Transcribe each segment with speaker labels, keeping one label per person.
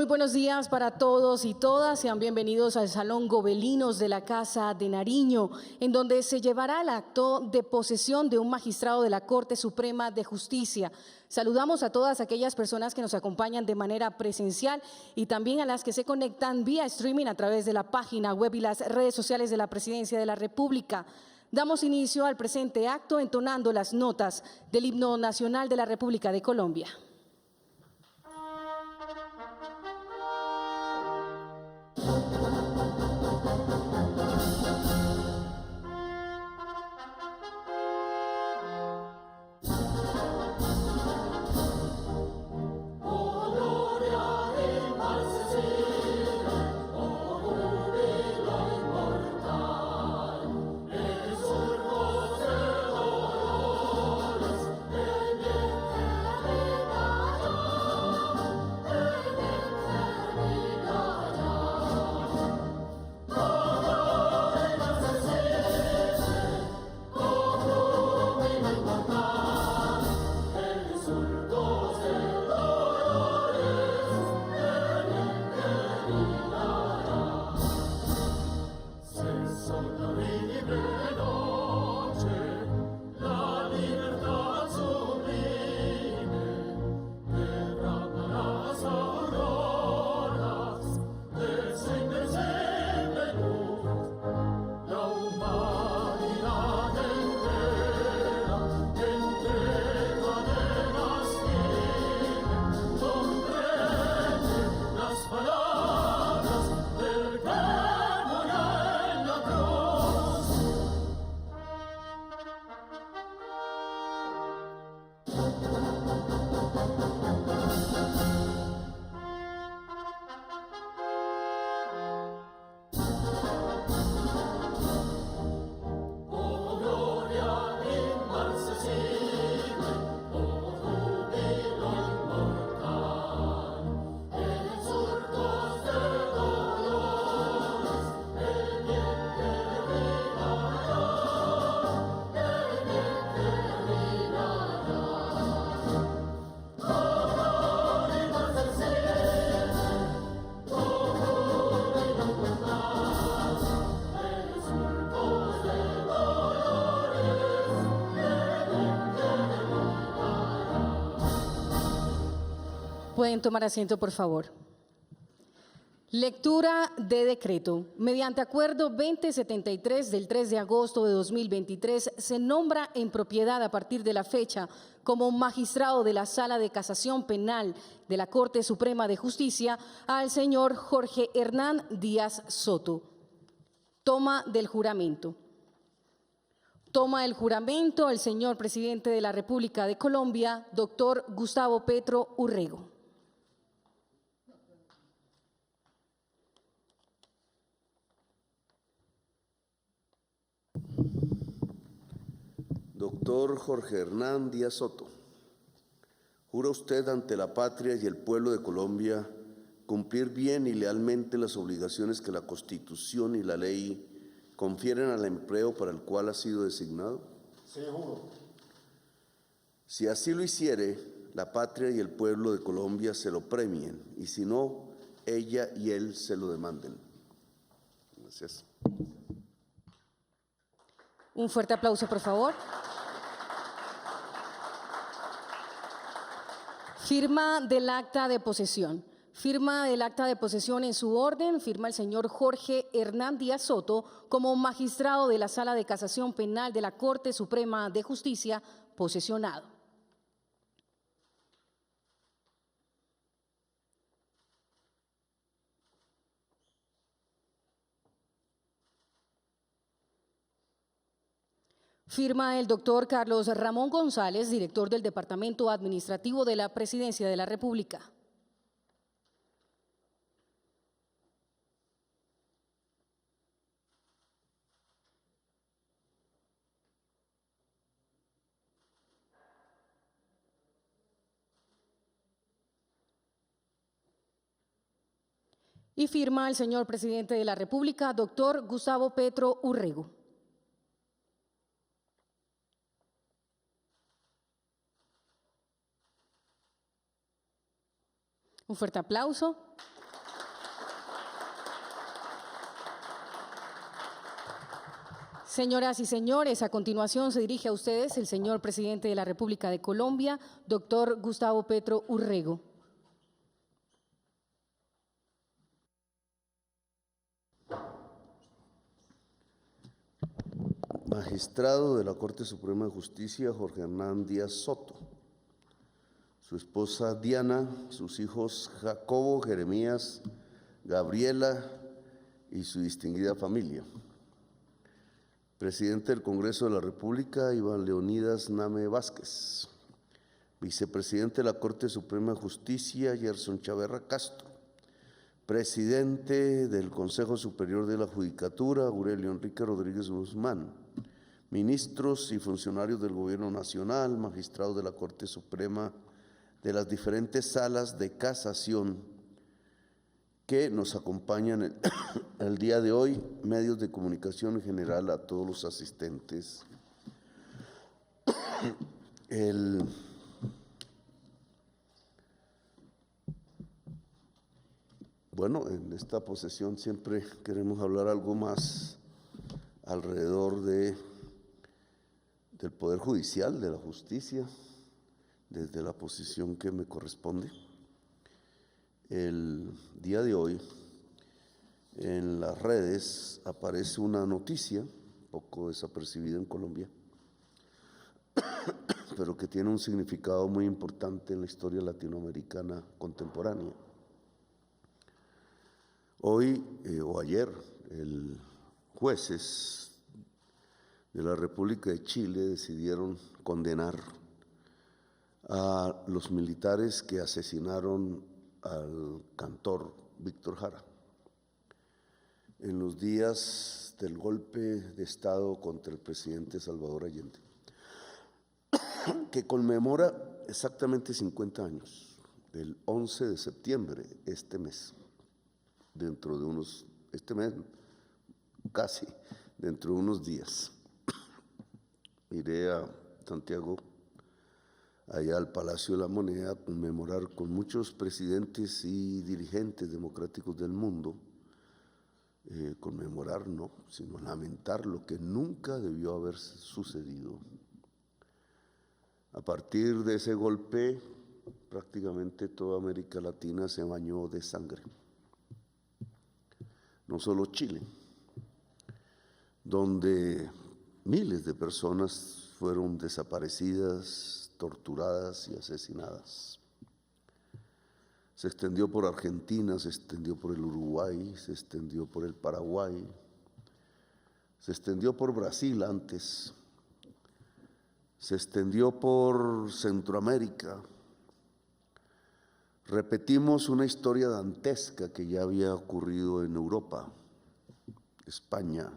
Speaker 1: Muy buenos días para todos y todas. Sean bienvenidos al Salón Gobelinos de la Casa de Nariño, en donde se llevará el acto de posesión de un magistrado de la Corte Suprema de Justicia. Saludamos a todas aquellas personas que nos acompañan de manera presencial y también a las que se conectan vía streaming a través de la página web y las redes sociales de la Presidencia de la República. Damos inicio al presente acto entonando las notas del Himno Nacional de la República de Colombia. Pueden tomar asiento, por favor. Lectura de decreto. Mediante acuerdo 2073 del 3 de agosto de 2023, se nombra en propiedad a partir de la fecha como magistrado de la Sala de Casación Penal de la Corte Suprema de Justicia al señor Jorge Hernán Díaz Soto. Toma del juramento. Toma el juramento el señor presidente de la República de Colombia, doctor Gustavo Petro Urrego.
Speaker 2: Doctor Jorge Hernán Díaz Soto, ¿jura usted ante la patria y el pueblo de Colombia cumplir bien y lealmente las obligaciones que la Constitución y la ley confieren al empleo para el cual ha sido designado?
Speaker 3: Sí, juro.
Speaker 2: Si así lo hiciere, la patria y el pueblo de Colombia se lo premien, y si no, ella y él se lo demanden. Gracias.
Speaker 1: Un fuerte aplauso, por favor. Firma del acta de posesión. Firma del acta de posesión en su orden, firma el señor Jorge Hernán Díaz Soto como magistrado de la Sala de Casación Penal de la Corte Suprema de Justicia, posesionado. Firma el doctor Carlos Ramón González, director del Departamento Administrativo de la Presidencia de la República. Y firma el señor presidente de la República, doctor Gustavo Petro Urrego. Un fuerte aplauso. Señoras y señores, a continuación se dirige a ustedes el señor presidente de la República de Colombia, doctor Gustavo Petro Urrego.
Speaker 2: Magistrado de la Corte Suprema de Justicia, Jorge Hernán Díaz Soto. Su esposa Diana, sus hijos Jacobo, Jeremías, Gabriela y su distinguida familia. Presidente del Congreso de la República, Iván Leonidas Name Vázquez. Vicepresidente de la Corte Suprema de Justicia, Gerson Chaverra Castro. Presidente del Consejo Superior de la Judicatura, Aurelio Enrique Rodríguez Guzmán. Ministros y funcionarios del Gobierno Nacional, magistrados de la Corte Suprema, de las diferentes salas de casación que nos acompañan el día de hoy, medios de comunicación en general, a todos los asistentes. Bueno, en esta posesión siempre queremos hablar algo más alrededor del Poder Judicial, de la justicia, desde la posición que me corresponde. El día de hoy en las redes aparece una noticia, poco desapercibida en Colombia, pero que tiene un significado muy importante en la historia latinoamericana contemporánea. Hoy o ayer, jueces de la República de Chile decidieron condenar a los militares que asesinaron al cantor Víctor Jara en los días del golpe de Estado contra el presidente Salvador Allende, que conmemora exactamente 50 años, el 11 de septiembre, este mes, casi dentro de unos días. Iré a Santiago, allá al Palacio de la Moneda, a conmemorar con muchos presidentes y dirigentes democráticos del mundo, conmemorar no, sino lamentar lo que nunca debió haber sucedido. A partir de ese golpe, prácticamente toda América Latina se bañó de sangre. No solo Chile, donde miles de personas fueron desaparecidas, torturadas y asesinadas. Se extendió por Argentina, se extendió por el Uruguay, se extendió por el Paraguay, se extendió por Brasil antes, se extendió por Centroamérica. Repetimos una historia dantesca que ya había ocurrido en Europa, España,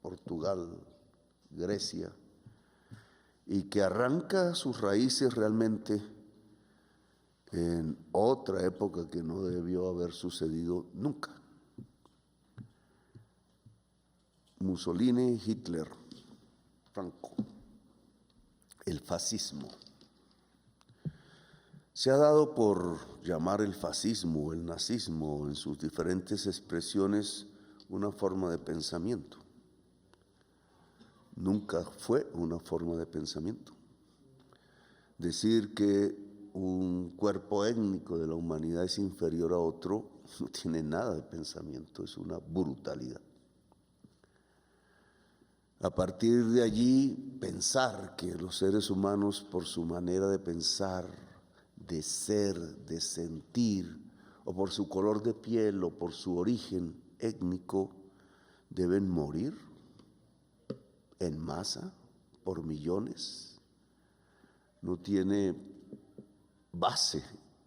Speaker 2: Portugal, Grecia, y que arranca sus raíces realmente en otra época que no debió haber sucedido nunca. Mussolini, Hitler, Franco, el fascismo. Se ha dado por llamar el fascismo o el nazismo en sus diferentes expresiones una forma de pensamiento. Nunca fue una forma de pensamiento. Decir que un cuerpo étnico de la humanidad es inferior a otro no tiene nada de pensamiento, es una brutalidad. A partir de allí, pensar que los seres humanos, por su manera de pensar, de ser, de sentir, o por su color de piel, o por su origen étnico, deben morir en masa, por millones, no tiene base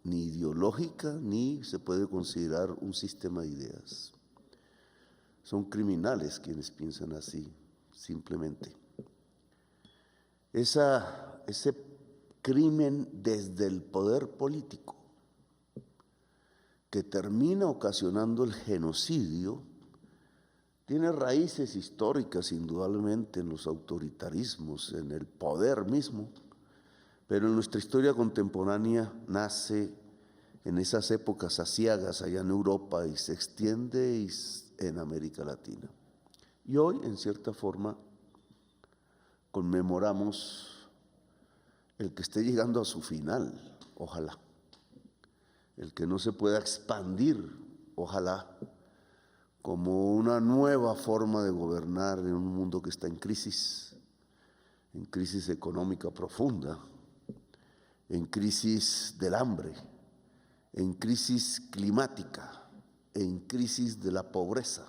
Speaker 2: ni ideológica, ni se puede considerar un sistema de ideas. Son criminales quienes piensan así, simplemente. Ese crimen desde el poder político que termina ocasionando el genocidio tiene raíces históricas indudablemente en los autoritarismos, en el poder mismo, pero en nuestra historia contemporánea nace en esas épocas aciagas allá en Europa y se extiende en América Latina. Y hoy, en cierta forma, conmemoramos el que esté llegando a su final, ojalá. El que no se pueda expandir, ojalá, como una nueva forma de gobernar en un mundo que está en crisis económica profunda, en crisis del hambre, en crisis climática, en crisis de la pobreza.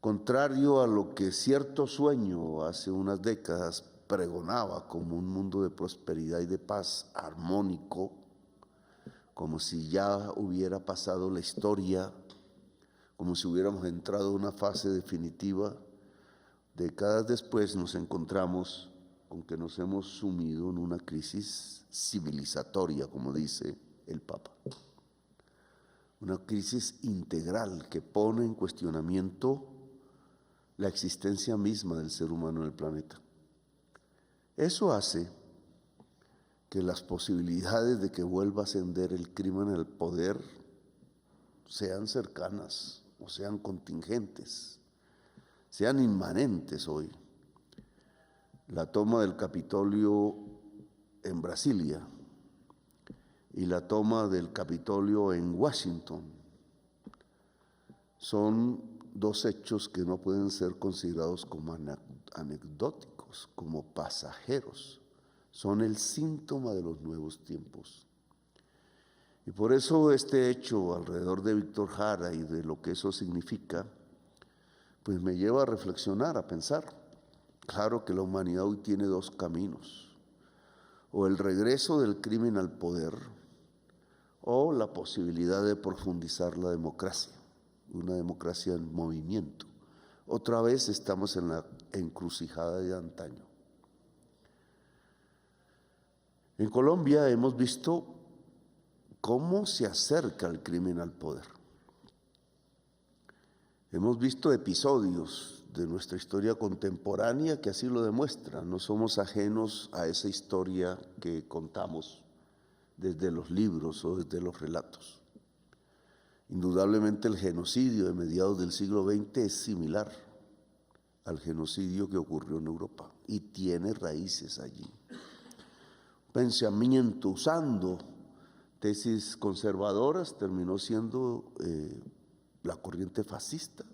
Speaker 2: Contrario a lo que cierto sueño hace unas décadas pregonaba como un mundo de prosperidad y de paz armónico, como si ya hubiera pasado la historia, como si hubiéramos entrado en una fase definitiva, décadas después nos encontramos con que nos hemos sumido en una crisis civilizatoria, como dice el Papa. Una crisis integral que pone en cuestionamiento la existencia misma del ser humano en el planeta. Eso hace que las posibilidades de que vuelva a ascender el crimen al poder sean cercanas o sean contingentes, sean inmanentes hoy. La toma del Capitolio en Brasilia y la toma del Capitolio en Washington son dos hechos que no pueden ser considerados como anecdóticos, como pasajeros. Son el síntoma de los nuevos tiempos. Y por eso este hecho alrededor de Víctor Jara y de lo que eso significa, pues me lleva a reflexionar, a pensar. Claro que la humanidad hoy tiene dos caminos: o el regreso del crimen al poder, o la posibilidad de profundizar la democracia, una democracia en movimiento. Otra vez estamos en la encrucijada de antaño. En Colombia hemos visto cómo se acerca el crimen al poder. Hemos visto episodios de nuestra historia contemporánea que así lo demuestran. No somos ajenos a esa historia que contamos desde los libros o desde los relatos. Indudablemente el genocidio de mediados del siglo XX es similar al genocidio que ocurrió en Europa y tiene raíces allí. Pensamiento usando tesis conservadoras terminó siendo la corriente fascista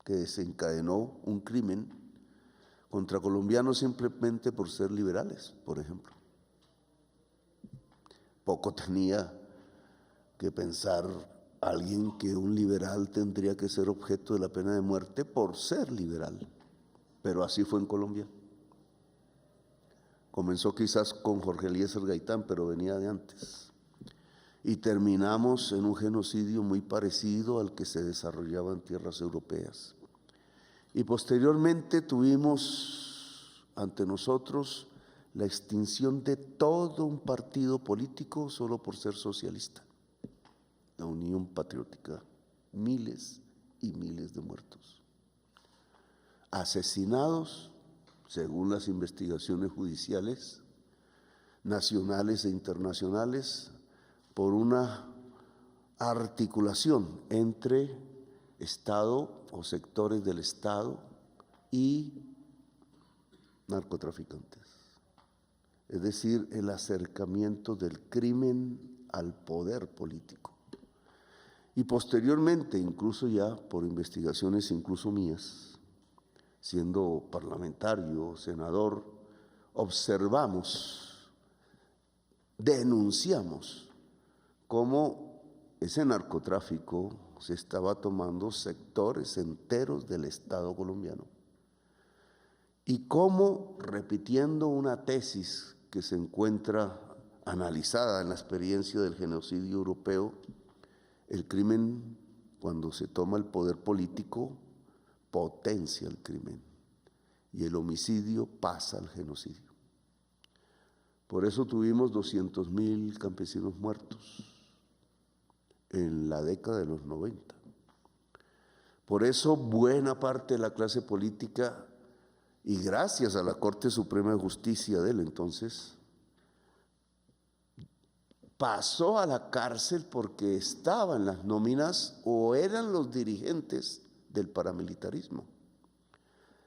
Speaker 2: que desencadenó un crimen contra colombianos simplemente por ser liberales, por ejemplo. Poco tenía que pensar alguien que un liberal tendría que ser objeto de la pena de muerte por ser liberal, pero así fue en Colombia. Comenzó quizás con Jorge Eliezer Gaitán, pero venía de antes. Y terminamos en un genocidio muy parecido al que se desarrollaba en tierras europeas. Y posteriormente tuvimos ante nosotros la extinción de todo un partido político solo por ser socialista, la Unión Patriótica, miles y miles de muertos, asesinados, según las investigaciones judiciales, nacionales e internacionales, por una articulación entre Estado o sectores del Estado y narcotraficantes. Es decir, el acercamiento del crimen al poder político. Y posteriormente, incluso ya por investigaciones incluso mías, siendo parlamentario, senador, observamos, denunciamos cómo ese narcotráfico se estaba tomando sectores enteros del Estado colombiano y cómo, repitiendo una tesis que se encuentra analizada en la experiencia del genocidio europeo, el crimen, cuando se toma el poder político, potencia el crimen y el homicidio pasa al genocidio. Por eso tuvimos 200,000 campesinos muertos en la década de los 90. Por eso buena parte de la clase política, y gracias a la Corte Suprema de Justicia del entonces, pasó a la cárcel porque estaban las nóminas o eran los dirigentes del paramilitarismo.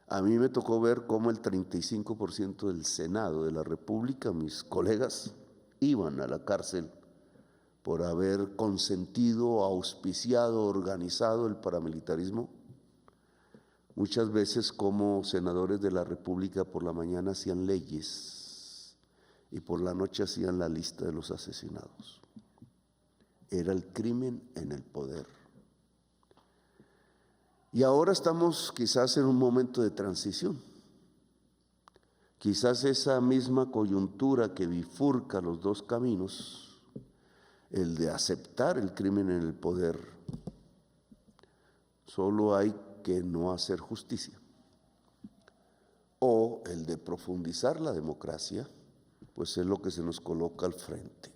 Speaker 2: A mí me tocó ver cómo el 35% del Senado de la República, mis colegas, iban a la cárcel por haber consentido, auspiciado, organizado el paramilitarismo. Muchas veces como senadores de la República por la mañana hacían leyes y por la noche hacían la lista de los asesinados. Era el crimen en el poder. Y ahora estamos quizás en un momento de transición. Quizás esa misma coyuntura que bifurca los dos caminos, el de aceptar el crimen en el poder, solo hay que no hacer justicia, o el de profundizar la democracia, pues es lo que se nos coloca al frente.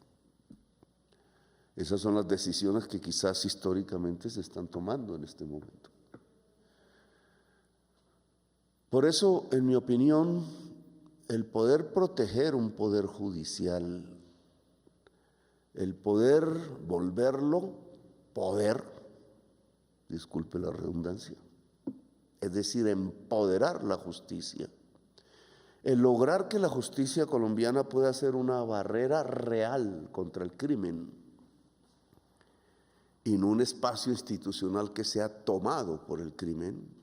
Speaker 2: Esas son las decisiones que quizás históricamente se están tomando en este momento. Por eso, en mi opinión, el poder proteger un poder judicial, el poder volverlo poder, disculpe la redundancia, es decir, empoderar la justicia, el lograr que la justicia colombiana pueda ser una barrera real contra el crimen y no un espacio institucional que sea tomado por el crimen,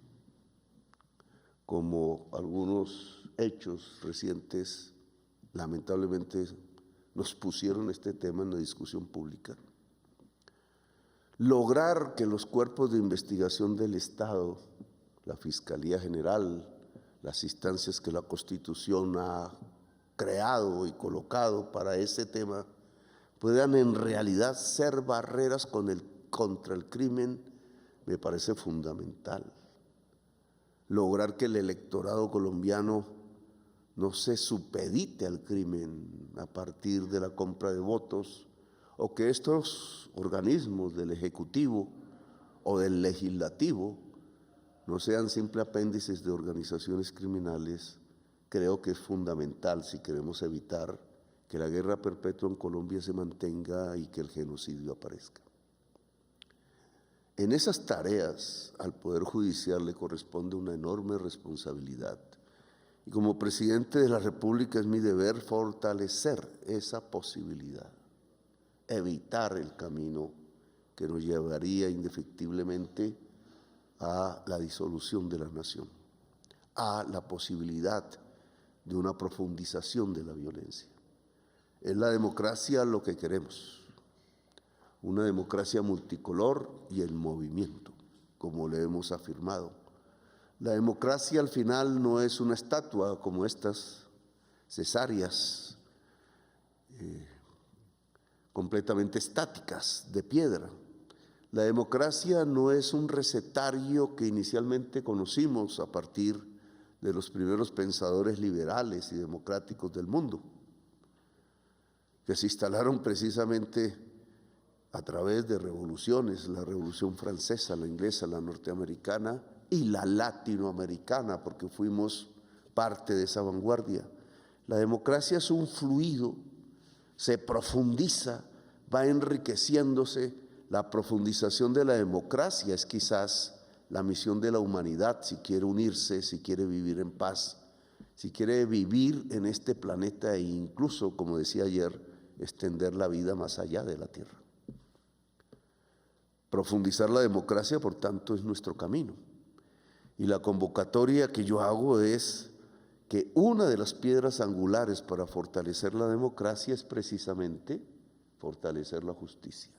Speaker 2: como algunos hechos recientes lamentablemente nos pusieron este tema en la discusión pública. Lograr que los cuerpos de investigación del Estado, la Fiscalía General, las instancias que la Constitución ha creado y colocado para ese tema, puedan en realidad ser barreras contra el crimen, me parece fundamental. Lograr que el electorado colombiano no se supedite al crimen a partir de la compra de votos, o que estos organismos del Ejecutivo o del Legislativo no sean simples apéndices de organizaciones criminales, creo que es fundamental si queremos evitar que la guerra perpetua en Colombia se mantenga y que el genocidio aparezca. En esas tareas al Poder Judicial le corresponde una enorme responsabilidad. Y como presidente de la República es mi deber fortalecer esa posibilidad, evitar el camino que nos llevaría indefectiblemente a la disolución de la nación, a la posibilidad de una profundización de la violencia. Es la democracia lo que queremos. Una democracia multicolor y en movimiento, como le hemos afirmado. La democracia al final no es una estatua como estas cesáreas, completamente estáticas, de piedra. La democracia no es un recetario que inicialmente conocimos a partir de los primeros pensadores liberales y democráticos del mundo, que se instalaron precisamente a través de revoluciones, la Revolución Francesa, la inglesa, la norteamericana y la latinoamericana, porque fuimos parte de esa vanguardia. La democracia es un fluido, se profundiza, va enriqueciéndose. La profundización de la democracia es quizás la misión de la humanidad, si quiere unirse, si quiere vivir en paz, si quiere vivir en este planeta e incluso, como decía ayer, extender la vida más allá de la Tierra. Profundizar la democracia, por tanto, es nuestro camino. Y la convocatoria que yo hago es que una de las piedras angulares para fortalecer la democracia es precisamente fortalecer la justicia.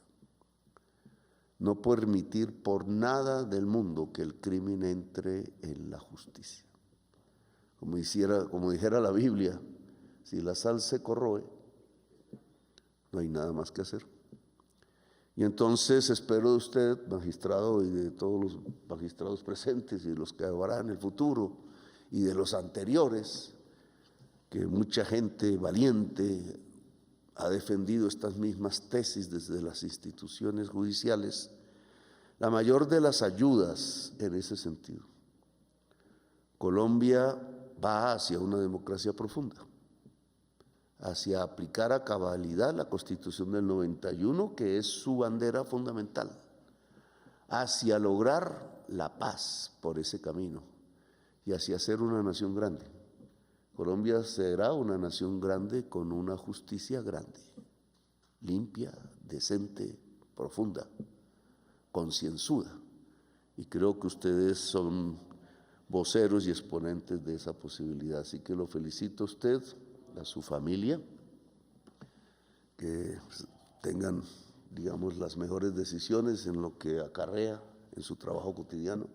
Speaker 2: No permitir por nada del mundo que el crimen entre en la justicia. Como dijera la Biblia, si la sal se corroe, no hay nada más que hacer. Y entonces espero de usted, magistrado, y de todos los magistrados presentes y de los que habrá en el futuro y de los anteriores, que mucha gente valiente ha defendido estas mismas tesis desde las instituciones judiciales, la mayor de las ayudas en ese sentido. Colombia va hacia una democracia profunda, hacia aplicar a cabalidad la Constitución del 91, que es su bandera fundamental, hacia lograr la paz por ese camino y así hacer una nación grande. Colombia será una nación grande con una justicia grande, limpia, decente, profunda, concienzuda. Y creo que ustedes son voceros y exponentes de esa posibilidad. Así que lo felicito a usted, a su familia, que tengan, digamos, las mejores decisiones en lo que acarrea en su trabajo cotidiano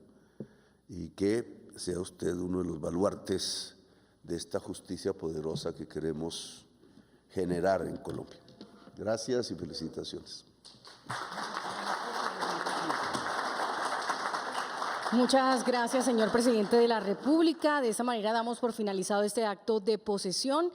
Speaker 2: y que sea usted uno de los baluartes de esta justicia poderosa que queremos generar en Colombia. Gracias y felicitaciones.
Speaker 1: Muchas gracias, señor presidente de la República. De esta manera damos por finalizado este acto de posesión.